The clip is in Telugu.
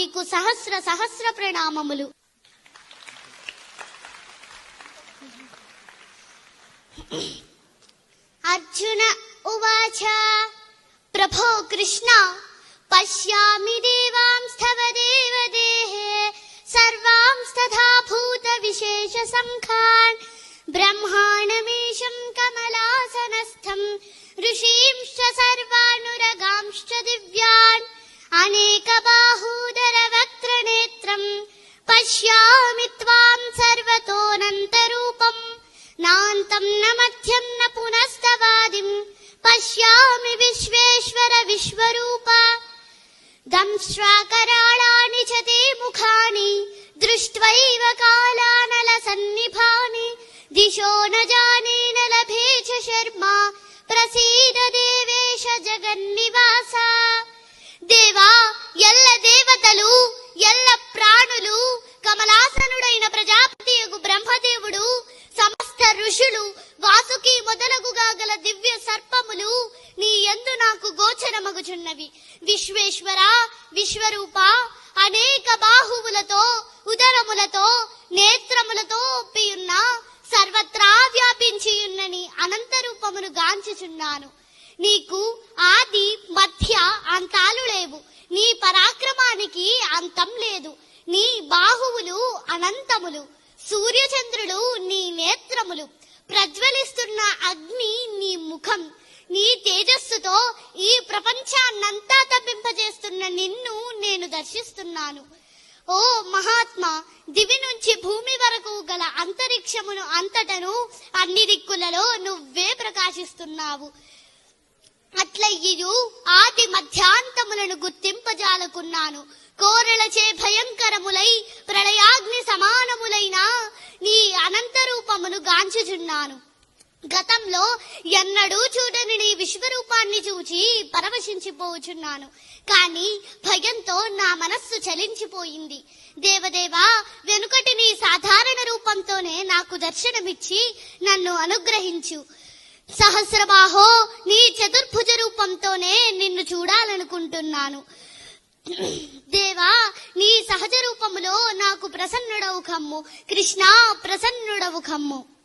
నీకు సహస్ర సహస్ర ప్రణామములు. అర్జున ఉవాచ ప్రభో కృష్ణ పశ్యామి దేవాంస్తవ దేవదేహే సర్వాంస్తథా భూత విశేష సంఖాన్ బ్రహ్మాణమీశం కమలాసనస్థం ఋషీంశ్చ సర్వానురగాంశ్చ దివ్యాన్ అనేక బాహూదర వక్త్రనేత్రం పశ్యామి త్వాం సర్వతోనంతరూపం నాంతం న మధ్యం న పునస్తవాదిం పశ్యామి విశ్వేశ్వర విశ్వరూప దంశ్రాకరాళాని చ తే ముఖాని దృష్ట్వైవ కాలానల సన్నిభాని దిశో న జానే న లభే చ శర్మా ప్రసీద దేవేశ జగన్నివాస. దేవా, ఎల్ల దేవతలు ఎల్ల ప్రాణులు కమలాసనుడైన ప్రజాపతియగు బ్రహ్మదేవుడు సమస్త ఋషులు వాసుకి మొదలగుగా గల దివ్య సర్పములు నీ యందు నాకు గోచరమగుచున్నవి. విశ్వేశ్వర విశ్వరూప అనేక బాహువులతో ఉదరములతో నేత్రములతో ఒప్పియున్న సర్వత్రా వ్యాపించియున్న నీ అనంత రూపమును గాంచుచున్నాను. నీకు ఆది మధ్య అంతాలు లేవు. నీ పరాక్రమానికి అంతం లేదు. నీ బాహువులు అనంతములు. సూర్యచంద్రులు నీ నేత్రములు. ప్రజ్వలిస్తున్న అగ్ని నీ ముఖం. నీ తేజస్సుతో ఈ ప్రపంచాన్నంతా తప్పింపజేస్తున్న నిన్ను నేను దర్శిస్తున్నాను. ఓ మహాత్మా, దివి నుంచి భూమి వరకు గల అంతరిక్షమును అంతటను అన్ని దిక్కులలో నువ్వే ప్రకాశిస్తున్నావు. అట్లయ్యు ఆది మధ్యాంతములను గుర్తింపజాలకున్నాను. కోరలచే భయంకరములై ప్రళయాగ్ని సమానములైన నీ అనంత రూపమును గాంచుచున్నాను. గతంలో ఎన్నడూ చూడని నీ విశ్వరూపాన్ని చూచి పరవశించిపోచున్నాను. కాని భయంతో నా మనస్సు చలించిపోయింది. దేవదేవా, వెనుకటి నీ సాధారణ రూపంతోనే నాకు దర్శనమిచ్చి నన్ను అనుగ్రహించు. సహస్రబాహో, నీ చతుర్భుజ రూపంతోనే నిన్ను చూడాలనుకుంటున్నాను. దేవా, నీ సహజ రూపములో నాకు ప్రసన్నుడవు కమ్ము. కృష్ణ, ప్రసన్నుడవు కమ్ము.